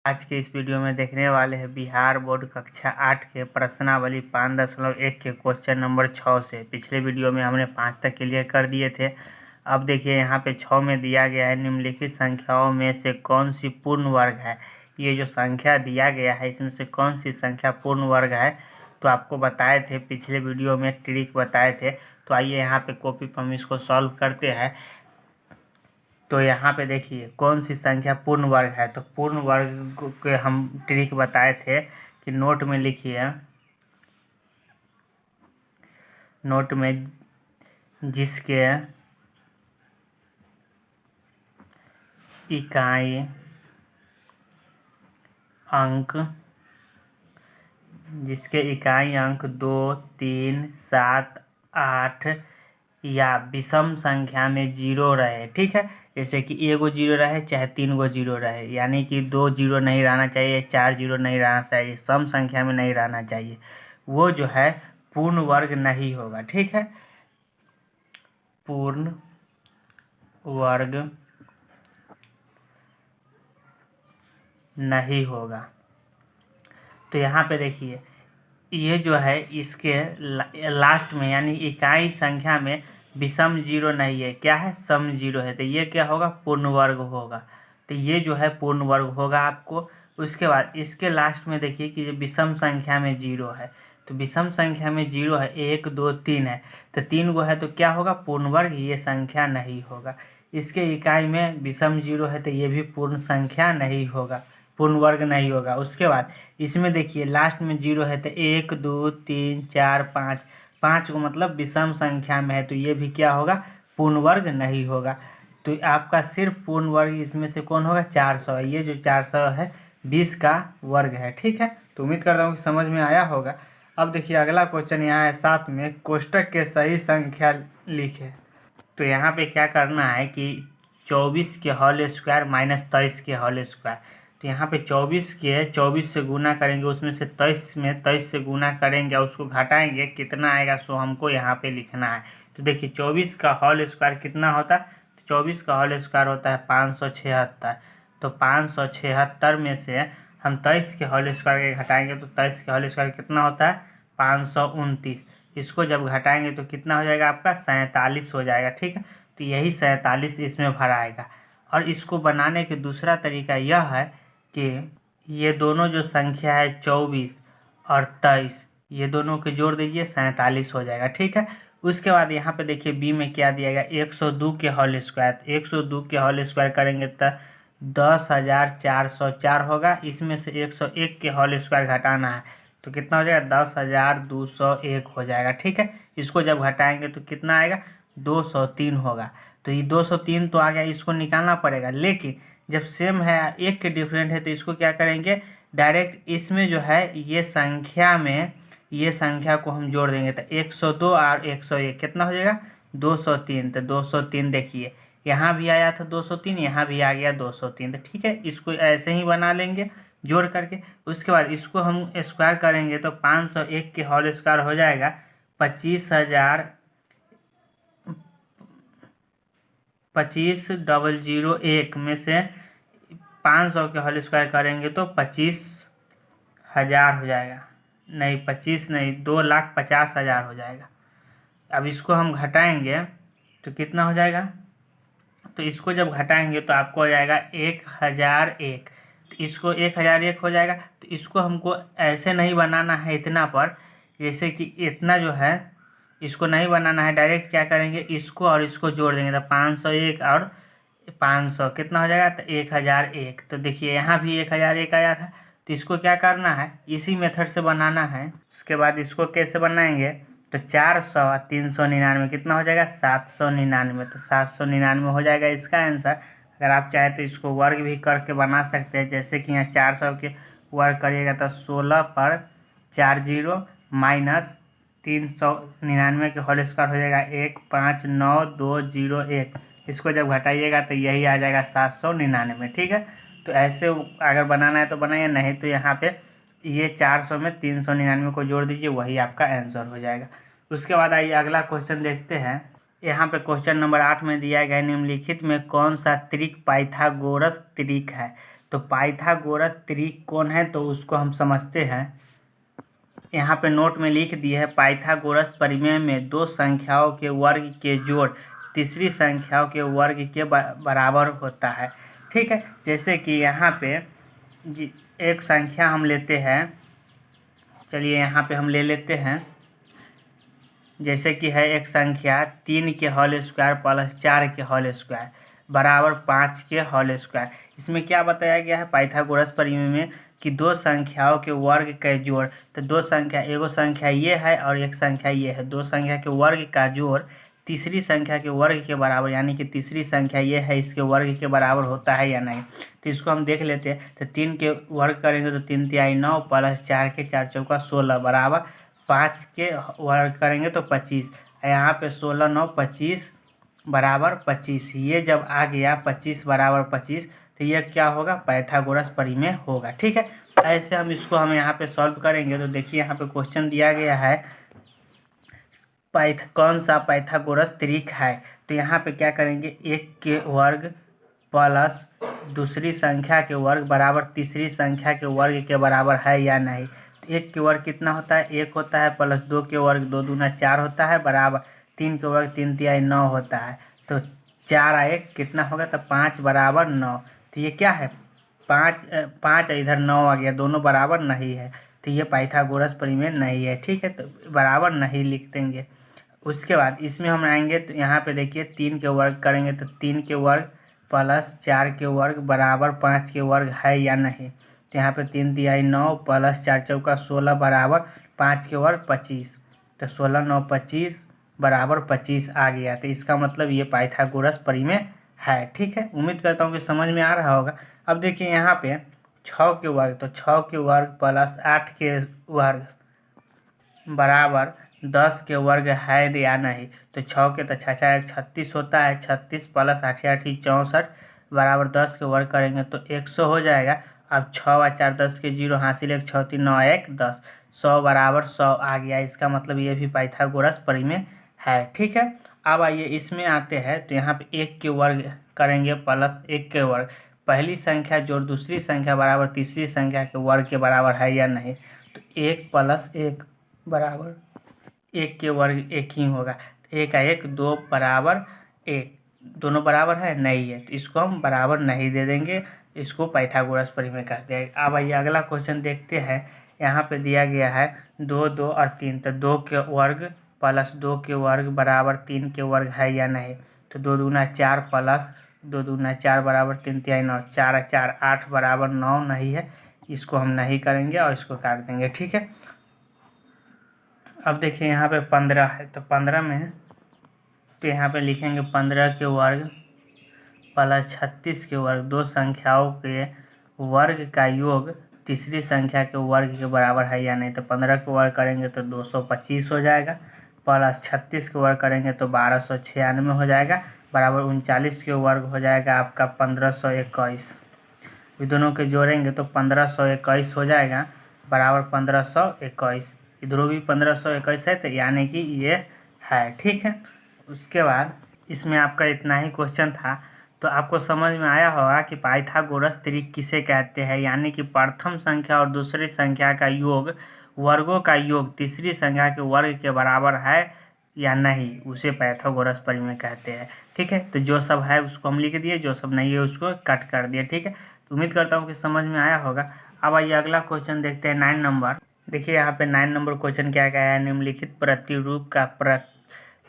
आज के इस वीडियो में देखने वाले हैं बिहार बोर्ड कक्षा 8 के प्रश्नावली 5.1 के क्वेश्चन नंबर 6 से। पिछले वीडियो में हमने 5 तक क्लियर कर दिए थे। अब देखिए यहाँ पे 6 में दिया गया है निम्नलिखित संख्याओं में से कौन सी पूर्ण वर्ग है। ये जो संख्या दिया गया है इसमें से कौन सी संख्या पूर्ण वर्ग है, तो आपको बताए थे पिछले वीडियो में, ट्रिक बताए थे। तो आइए यहाँ पे कॉपी पर हम इसको सॉल्व करते हैं। तो यहाँ पे देखिए कौन सी संख्या पूर्ण वर्ग है। तो पूर्ण वर्ग के हम ट्रिक बताए थे कि नोट में लिखिए, नोट में जिसके इकाई अंक 2, 3, 7, 8 या विषम संख्या में 0 रहे। ठीक है, जैसे कि एगो 0 रहे चाहे 3 गो 0 रहे, यानी कि 2 0 नहीं रहना चाहिए, 4 0 नहीं रहना चाहिए, सम संख्या में नहीं रहना चाहिए, वो जो है पूर्ण वर्ग नहीं होगा। ठीक है, पूर्ण वर्ग नहीं होगा। तो यहाँ पे देखिए ये जो है इसके लास्ट में यानी इकाई संख्या में विषम 0 नहीं है, क्या है, सम 0 है, तो ये क्या होगा, पूर्ण वर्ग होगा। तो ये जो है पूर्ण वर्ग होगा आपको। उसके बाद इसके लास्ट में देखिए कि विषम संख्या में 0 है, तो विषम संख्या में 0 है, 1 2 3 है, तो 3 गो है, तो क्या होगा, पूर्ण वर्ग, ये संख्या नहीं होगा। इसके इकाई में विषम 0 है, तो ये भी पूर्ण संख्या नहीं होगा, पूर्ण वर्ग नहीं होगा। उसके बाद इसमें देखिए लास्ट में 0 है, तो 1 2 3 4 5, 5 को मतलब विषम संख्या में है, तो ये भी क्या होगा, पूर्ण वर्ग नहीं होगा। तो आपका सिर्फ पूर्ण वर्ग इसमें से कौन होगा, 400। ये जो 400 है 20 का वर्ग है। ठीक है, तो उम्मीद करता हूँ कि समझ में आया होगा। अब देखिए अगला क्वेश्चन यहाँ है 7 में, कोष्टक के सही संख्या लिखे। तो यहाँ पे क्या करना है कि 24 के होल स्क्वायर माइनस 23 के होल स्क्वायर। तो यहाँ पे 24 के 24 से गुना करेंगे, उसमें से 23 में 23 से गुना करेंगे, उसको घटाएंगे, कितना आएगा सो हमको यहाँ पे लिखना है। तो देखिए 24 का होल स्क्वायर कितना होता है, तो 24 का होल स्क्वायर होता है 576। तो 576 में से हम 23 के होल स्क्वायर के घटाएंगे, तो 23 के होल स्क्वायर कितना होता है, 529। इसको जब घटाएंगे तो कितना हो जाएगा, आपका 47 हो जाएगा। ठीक है, तो यही 47 इसमें भरा आएगा। और इसको बनाने के दूसरा तरीका यह है कि ये दोनों जो संख्या है 24 और 23, ये दोनों के जोड़ दीजिए, 47 हो जाएगा। ठीक है, उसके बाद यहाँ पे देखिए बी में क्या दिया गया, 102 के होल स्क्वायर। 102 के होल स्क्वायर करेंगे तो 10,404 होगा। इसमें से 101 के होल स्क्वायर घटाना है, तो कितना हो जाएगा, 10,201 हो जाएगा। ठीक है, इसको जब घटाएंगे तो कितना आएगा, 203 होगा। तो ये 203 तो आ गया, इसको निकालना पड़ेगा, लेकिन जब सेम है, एक के डिफरेंट है, तो इसको क्या करेंगे, डायरेक्ट इसमें जो है ये संख्या में ये संख्या को हम जोड़ देंगे, तो 102 और 101 कितना हो जाएगा, 203। तो 203 देखिए यहाँ भी आया था 203, यहाँ भी आ गया 203। तो ठीक है, इसको ऐसे ही बना लेंगे जोड़ करके। उसके बाद इसको हम स्क्वायर करेंगे, तो 501 के होल स्क्वायर हो जाएगा 25,001 में से 500 के होल स्क्वायर करेंगे तो 25,000 हो जाएगा, नहीं 25 नहीं, 2,50,000 हो जाएगा। अब इसको हम घटाएंगे तो कितना हो जाएगा, तो इसको जब घटाएंगे तो आपको हो जाएगा 1,001। तो इसको 1,001 हो जाएगा। तो इसको हमको ऐसे नहीं बनाना है इतना पर, जैसे कि इतना जो है इसको नहीं बनाना है, डायरेक्ट क्या करेंगे, इसको और इसको जोड़ देंगे, तो 501 और 500 कितना हो जाएगा, तो 1,001। तो देखिए यहाँ भी 1,001 आया था, तो इसको क्या करना है, इसी मेथड से बनाना है। उसके बाद इसको कैसे बनाएंगे, तो 400 और 399 कितना हो जाएगा, 799। तो 799 हो जाएगा इसका आंसर। अगर आप चाहे तो इसको वर्ग भी करके बना सकते हैं, जैसे कि यहाँ 400 के वर्ग करिएगा तो 16 पर 4 0 माइनस 399 के होल स्क्वायर हो जाएगा 1,592,001। इसको जब घटाइएगा तो यही आ जाएगा 799। ठीक है, तो ऐसे अगर बनाना है तो बनाइए, नहीं तो यहाँ पे ये 400 में 399 को जोड़ दीजिए, वही आपका आंसर हो जाएगा। उसके बाद आइए अगला क्वेश्चन देखते हैं। यहाँ पे क्वेश्चन नंबर 8 में दिया गया है निम्नलिखित में कौन सा त्रिक पाइथागोरस त्रिक है। तो पाइथागोरस त्रिकोण है तो उसको हम समझते हैं। यहाँ पे नोट में लिख दिए है, पाइथागोरस परिमेय में दो संख्याओं के वर्ग के जोड़ तीसरी संख्याओं के वर्ग के बराबर होता है। ठीक है, जैसे कि यहाँ पे एक संख्या हम लेते हैं, चलिए यहाँ पे हम ले लेते हैं, जैसे कि है एक संख्या 3 के होल स्क्वायर प्लस 4 के होल स्क्वायर बराबर 5 के होल स्क्वायर। इसमें क्या बताया गया है पाइथागोरस परिमेय में कि दो संख्याओं के वर्ग का जोड़, तो दो संख्या, एगो संख्या ये है और एक संख्या ये है, दो संख्या के वर्ग का जोड़ तीसरी संख्या के वर्ग के बराबर, यानी कि तीसरी संख्या ये है इसके वर्ग के बराबर होता है या नहीं। तो इसको हम देख लेते हैं। तो 3 के वर्ग करेंगे तो 3 तिहाई 9 प्लस 4 के 4 चौका 16 बराबर 5 के वर्ग करेंगे तो 25। यहाँ पे 16 9 25 बराबर 25। ये जब आ गया 25 बराबर 25 तो ये क्या होगा, पाइथागोरस परिमेय होगा। ठीक है, ऐसे हम यहाँ पे सॉल्व करेंगे। तो देखिए यहाँ पे क्वेश्चन दिया गया है कौन सा पाइथागोरस त्रिक है। तो यहाँ पे क्या करेंगे, 1 के वर्ग प्लस दूसरी संख्या के वर्ग बराबर तीसरी संख्या के वर्ग के बराबर है या नहीं। तो 1 के वर्ग कितना होता है, 1 होता है, प्लस 2 के वर्ग 2 दूना 4 होता है, बराबर 3 के वर्ग 3 तिहाई 9 होता है। तो 4 1 कितना होगा, तो 5 बराबर 9। तो ये क्या है, 5 इधर 9 आ गया, दोनों बराबर नहीं है, तो ये पाइथागोरस परिमेय नहीं है। ठीक है, तो बराबर नहीं लिख देंगे। उसके बाद इसमें हम आएंगे तो यहाँ पे देखिए 3 के वर्ग करेंगे तो 3 के वर्ग प्लस 4 के वर्ग बराबर 5 के वर्ग है या नहीं। तो यहाँ पे 3 तिहाई 9 प्लस 4 चौका 16 बराबर 5 के वर्ग 25। तो 16 9 25 बराबर 25 आ गया। तो इसका मतलब ये पाइथागोरस परिमेय है। ठीक है, उम्मीद करता हूँ कि समझ में आ रहा होगा। अब देखिए यहाँ पे 6 के वर्ग, तो 6 के वर्ग प्लस 8 के वर्ग बराबर 10 के वर्ग है या नहीं। तो 6 के तो 6 36 होता है, 36 प्लस 8 8 64 बराबर 10 के वर्ग करेंगे तो 100 हो जाएगा। अब 6 व 4 10 के 0 हासिल 1 6 3 9 1 10, 100 बराबर 100 आ गया। इसका मतलब ये भी पाइथागोरस परिमेय है। ठीक है, अब आइए इसमें आते हैं। तो यहाँ पे 1 के वर्ग करेंगे प्लस 1 के वर्ग, पहली संख्या जोड़ दूसरी संख्या बराबर तीसरी संख्या के वर्ग के बराबर है या नहीं। तो 1 प्लस 1 बराबर 1 के वर्ग 1 ही होगा। 1 का 1 2 बराबर 1, दोनों बराबर है नहीं है, तो इसको हम बराबर नहीं दे देंगे, इसको पाइथागोरस परिमेय कहते हैं। अब आइए अगला क्वेश्चन देखते हैं। यहाँ पे दिया गया है 2 2 और 3, तो 2 के वर्ग प्लस 2 के वर्ग बराबर 3 के वर्ग है या नहीं। तो 2 दूना 4 प्लस 2 दूना 4 बराबर 3 तिहाई 9, 4 4 8 बराबर 9 नहीं है, इसको हम नहीं करेंगे और इसको काट देंगे। ठीक है, अब देखिए यहाँ पे 15 है, तो 15 में तो यहाँ पे लिखेंगे 15 के वर्ग प्लस 36 के वर्ग, दो संख्याओं के वर्ग का योग तीसरी संख्या के वर्ग के बराबर है या नहीं। तो 15 के वर्ग करेंगे तो 225 हो जाएगा, प्लस 36 के वर्ग करेंगे तो 1296 हो जाएगा, बराबर 39 के वर्ग हो जाएगा आपका 1521। ये दोनों के जोड़ेंगे तो 1521 हो जाएगा, बराबर 1521। इधरों भी 1521 है, तो यानी कि ये है। ठीक है, उसके बाद इसमें आपका इतना ही क्वेश्चन था। तो आपको समझ में आया होगा कि पाइथागोरस त्रिक किसे कहते हैं, यानी कि प्रथम संख्या और दूसरी संख्या का योग, वर्गों का योग तीसरी संख्या के वर्ग के बराबर है या नहीं, उसे पाइथागोरस परिमेय कहते हैं। ठीक है, तो जो सब है उसको हम लिख दिए, जो सब नहीं है उसको कट कर दिए। ठीक है, तो उम्मीद करता हूँ कि समझ में आया होगा। अब आइए अगला क्वेश्चन देखते हैं 9 नंबर। देखिए यहाँ पे 9 नंबर क्वेश्चन क्या कहा है, निम्नलिखित प्रतिरूप का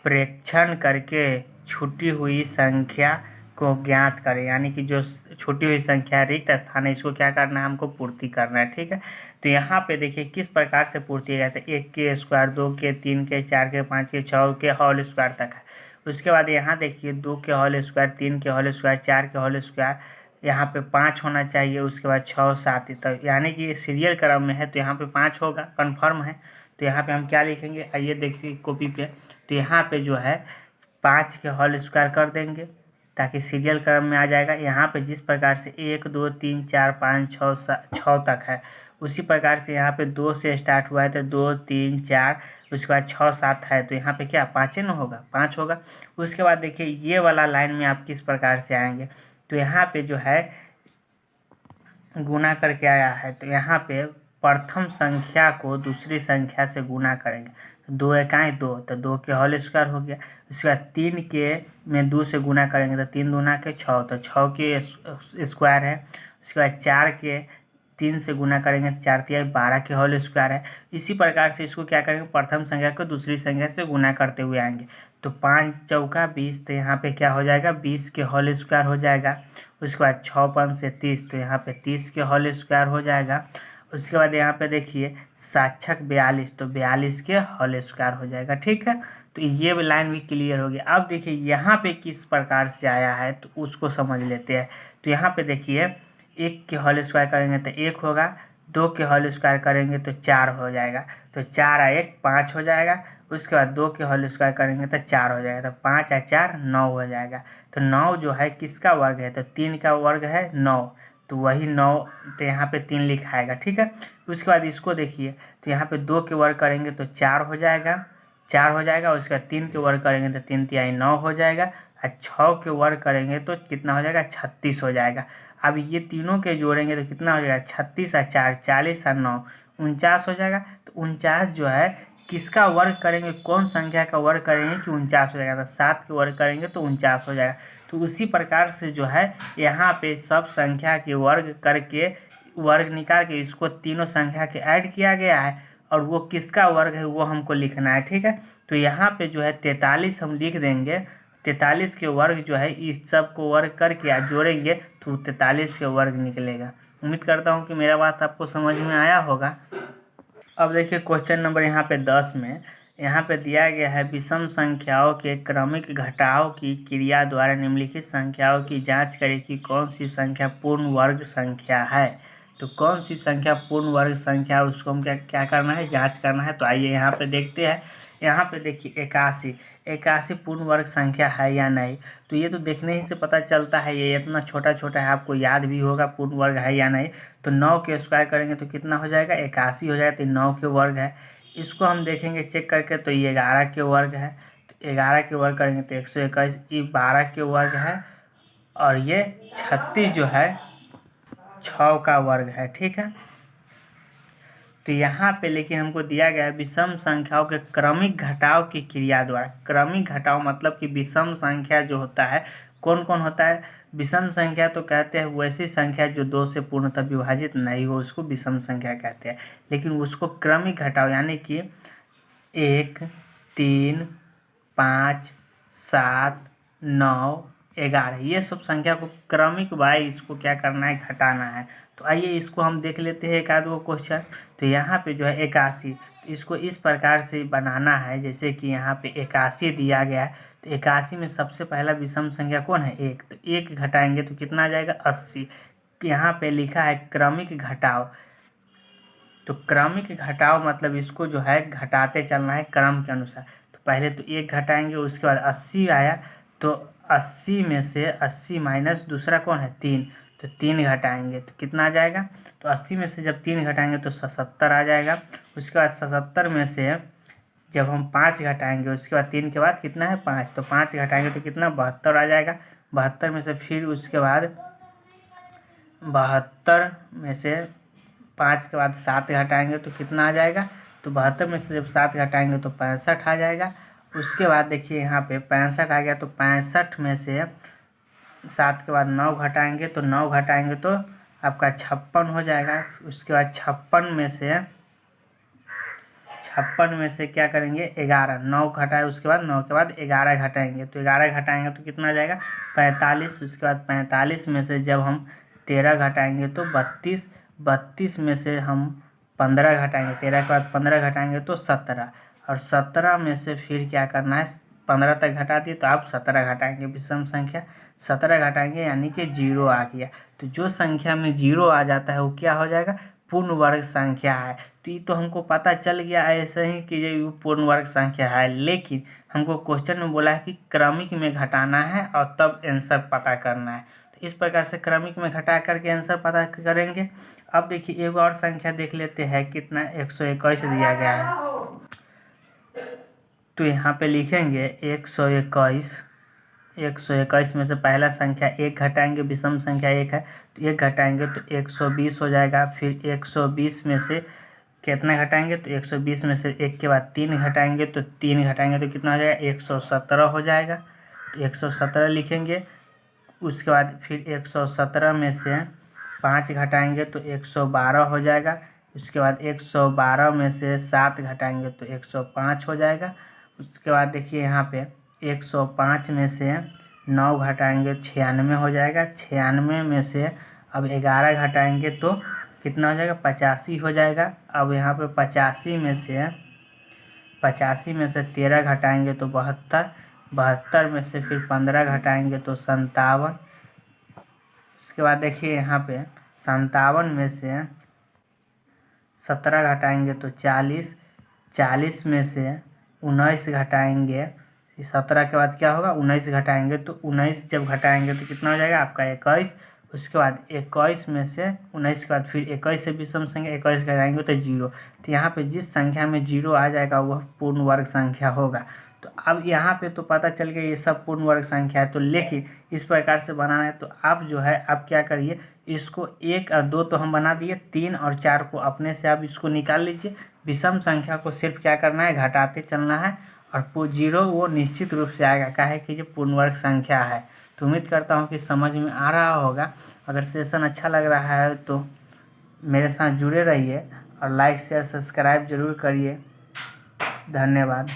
प्रेक्षण करके छूटी हुई संख्या को ज्ञात करें, यानी कि जो छूटी हुई संख्या रिक्त स्थान है इसको क्या करना है, हमको पूर्ति करना है। ठीक है, तो यहाँ पे देखिए किस प्रकार से पूर्ति है, तो 1 के स्क्वायर 2 के 3 के 4 के 5 के 6 के होल स्क्वायर तक है। उसके बाद यहाँ देखिए 2 के होल स्क्वायर 3 के होल स्क्वायर 4 के होल स्क्वायर, यहाँ पे 5 होना चाहिए, उसके बाद 6 7 तक, यानी कि सीरियल क्रम में है तो यहाँ पे 5 होगा, कन्फर्म है। तो यहाँ पे हम क्या लिखेंगे, आइए देखिए कॉपी पे। तो यहाँ पे जो है 5 के होल स्क्वायर कर देंगे ताकि सीरियल क्रम में आ जाएगा। यहाँ पे जिस प्रकार से 1 2 3 4 5 6 तक है, उसी प्रकार से यहाँ पे 2 से स्टार्ट हुआ है तो 2 3 4, उसके बाद 6 7 है, तो यहाँ पे क्या 5 न होगा, 5 होगा। उसके बाद देखिए ये वाला लाइन में आप किस प्रकार से आएंगे, तो यहाँ पे जो है गुना करके आया है, तो यहाँ पे प्रथम संख्या को दूसरी संख्या से गुना करेंगे। तो 2 एकाई 2, तो 2 के होल स्क्वायर हो गया। उसके बाद 3 के में 2 से गुना करेंगे तो 3 दूना के 6, तो 6 के स्क्वायर है। उसके बाद 4 के 3 से गुना करेंगे, 4 तिहाई 12 के होल स्क्वायर है। इसी प्रकार से इसको क्या करेंगे, प्रथम संख्या को दूसरी संख्या से गुना करते हुए आएंगे। तो 5 चौका 20, तो यहाँ पे क्या हो जाएगा, 20 के होल स्क्वायर हो जाएगा। उसके बाद 6 5 से 30, तो यहाँ पे 30 के होल स्क्वायर हो जाएगा। उसके बाद यहाँ पे देखिए 7 42, तो 42 के होल स्क्वायर हो जाएगा। ठीक है, तो ये लाइन भी क्लियर हो गया। अब देखिए यहाँ पे किस प्रकार से आया है, तो उसको समझ लेते हैं। तो यहाँ पे देखिए 1 के होल स्क्वायर करेंगे तो 1 होगा, 2 के होल स्क्वायर करेंगे तो 4 हो जाएगा। तो 4 और 1 5 हो जाएगा। उसके बाद 2 के होल स्क्वायर करेंगे तो 4 हो जाएगा। तो 5 और 4 9 हो जाएगा। तो 9 जो है किसका वर्ग है, तो 3 का वर्ग है 9, तो वही 9, तो यहाँ पे 3 लिखाएगा। ठीक है, उसके बाद इसको देखिए, तो यहाँ पे 2 के वर्ग करेंगे तो 4 हो जाएगा, 4 हो जाएगा। उसके बाद 3 के वर्ग करेंगे तो 3 तिहाई 9 हो जाएगा। और 6 के वर्ग करेंगे तो कितना हो जाएगा, 36 हो जाएगा। अब ये तीनों के जोड़ेंगे तो कितना हो जाएगा, 36 और 4 40 और 9 49 हो जाएगा। तो 49 जो है किसका वर्ग करेंगे, कौन संख्या का वर्ग करेंगे कि 49 हो जाएगा, तो 7 के वर्ग करेंगे तो 49 हो जाएगा। तो उसी प्रकार से जो है यहाँ पे सब संख्या के वर्ग करके वर्ग निकाल के इसको तीनों संख्या के ऐड किया गया है, और वो किसका वर्ग है वो हमको लिखना है। ठीक है, तो यहाँ पे जो है 43 हम लिख देंगे। 43 के वर्ग जो है इस सब को वर्ग करके जोड़ेंगे तो 43 के वर्ग निकलेगा। उम्मीद करता हूँ कि मेरा बात आपको समझ में आया होगा। अब देखिए क्वेश्चन नंबर यहाँ पे 10 में यहाँ पे दिया गया है, विषम संख्याओं के क्रमिक घटाव की क्रिया द्वारा निम्नलिखित संख्याओं की जांच करें कि कौन सी संख्या पूर्ण वर्ग संख्या है। तो कौन सी संख्या पूर्ण वर्ग संख्या, उसको हम क्या करना है, जांच करना है। तो आइए यहाँ पे देखते हैं। यहाँ पे देखिए 81 पूर्ण वर्ग संख्या है या नहीं। तो ये तो देखने ही से पता चलता है, ये इतना छोटा छोटा है, आपको याद भी होगा पूर्ण वर्ग है या नहीं। तो 9 के स्क्वायर करेंगे तो कितना हो जाएगा, 81 हो जाएगा। तो 9 के वर्ग है। इसको हम देखेंगे चेक करके, तो ये 11 के वर्ग है। तो 11 के वर्ग करेंगे तो 121। ये 12 के वर्ग है, और ये 36 जो है 6 का वर्ग है। ठीक है, तो यहाँ पे लेकिन हमको दिया गया है विषम संख्याओं के क्रमिक घटाव की क्रिया द्वारा। क्रमिक घटाव मतलब कि विषम संख्या जो होता है कौन कौन होता है, विषम संख्या तो कहते हैं वैसी संख्या जो 2 से पूर्णतः विभाजित नहीं हो, उसको विषम संख्या कहते हैं। लेकिन उसको क्रमिक घटाव यानी कि 1 3 5 7 9 11 ये सब संख्या को क्रमिक बाई इसको क्या करना है, घटाना है। तो आइए इसको हम देख लेते हैं एक आध गो क्वेश्चन। तो यहाँ पे जो है 81, तो इसको इस प्रकार से बनाना है जैसे कि यहाँ पे 81 दिया गया है। तो 81 में सबसे पहला विषम संख्या कौन है, 1, तो 1 घटाएंगे तो कितना आ जाएगा, 80। यहाँ पे लिखा है क्रमिक घटाव। तो क्रमिक घटाव मतलब इसको जो है घटाते चलना है क्रम के अनुसार। तो पहले तो 1 घटाएंगे, उसके बाद 80 आया, तो 80 में से 80 माइनस दूसरा कौन है 3, तो 3 घटाएंगे तो कितना आ जाएगा, तो 80 में से जब 3 घटाएंगे तो 77 आ जाएगा। उसके बाद 77 में से जब हम 5 घटाएंगे, उसके बाद 3 के बाद कितना है 5, तो 5 घटाएंगे तो कितना 72 आ जाएगा। 72 में से फिर उसके बाद 72 में से 5 के बाद 7 घटाएंगे तो कितना आ जाएगा, तो 72 में से जब 7 घटाएंगे तो 65 आ जाएगा। उसके बाद देखिए यहाँ पे 65 आ गया, तो 65 में से 7 के बाद 9 घटाएंगे, तो 9 घटाएंगे तो आपका 56 हो जाएगा। उसके बाद 56 में से क्या करेंगे 11, 9 घटाए, उसके बाद 9 के बाद 11 घटाएंगे, तो 11 घटाएंगे तो कितना आ जाएगा 45। उसके बाद 45 में से जब हम 13 घटाएंगे तो 32, 32 में से हम 15 घटाएंगे, 13 के बाद 15 घटाएंगे तो 17, और 17 में से फिर क्या करना है 15 तक घटा दिए तो आप 17 घटाएंगे, विषम संख्या 17 घटाएंगे यानी कि 0 आ गया। तो जो संख्या में 0 आ जाता है वो क्या हो जाएगा, पूर्ण वर्ग संख्या है। तो ये तो हमको पता चल गया ऐसे ही कि ये पूर्ण वर्ग संख्या है, लेकिन हमको क्वेश्चन में बोला है कि क्रमिक में घटाना है और तब आंसर पता करना है। तो इस प्रकार से क्रमिक में घटा करके आंसर पता करेंगे। अब देखिए एक और संख्या देख लेते हैं, कितना 121 दिया गया है। तो यहाँ पे लिखेंगे 121 121 में से पहला संख्या 1 घटाएंगे, विषम संख्या 1 है तो 1 घटाएंगे तो 120 हो जाएगा। फिर 120 में से कितना घटाएंगे तो 120 में से 1 के बाद 3 घटाएंगे तो 3 घटाएंगे तो कितना हो जाएगा 117 हो जाएगा। तो 117 लिखेंगे। उसके बाद फिर 117 में से 5 घटाएंगे तो 112 हो जाएगा। उसके बाद 112 में से 7 घटाएंगे तो 105 हो जाएगा। उसके बाद देखिए यहाँ पे 105 में से 9 घटाएंगे 96 हो जाएगा। 96 में से अब 11 घटाएंगे तो कितना हो जाएगा 85 हो जाएगा। अब यहाँ पे 85 में से 13 घटाएंगे तो 72। 72 में से फिर 15 घटाएंगे तो 57। उसके बाद देखिए यहाँ पे 57 में से 17 घटाएंगे तो 40। 40 में से 19 घटाएंगे, 17 के बाद क्या होगा 19 घटाएंगे तो 19 जब घटाएंगे तो कितना हो जाएगा आपका 21। उसके बाद 21 में से 19 के बाद फिर 21 से विषम संख्या 21 घटाएंगे तो 0। तो यहाँ पे जिस संख्या में 0 आ जाएगा वह पूर्ण वर्ग संख्या होगा। तो अब यहाँ पे तो पता चल गया ये सब पूर्ण वर्ग संख्या है। तो लेकिन इस प्रकार से बनाना है तो आप जो है आप क्या करिए, इसको 1 और 2 तो हम बना दिए, 3 और 4 को अपने से आप इसको निकाल लीजिए। विषम संख्या को सिर्फ क्या करना है घटाते चलना है और 0 वो निश्चित रूप से आएगा, काहे कि ये पूर्ण वर्ग संख्या है। तो उम्मीद करता हूँ कि समझ में आ रहा होगा। अगर सेशन अच्छा लग रहा है तो मेरे साथ जुड़े रहिए और लाइक शेयर सब्सक्राइब जरूर करिए। धन्यवाद।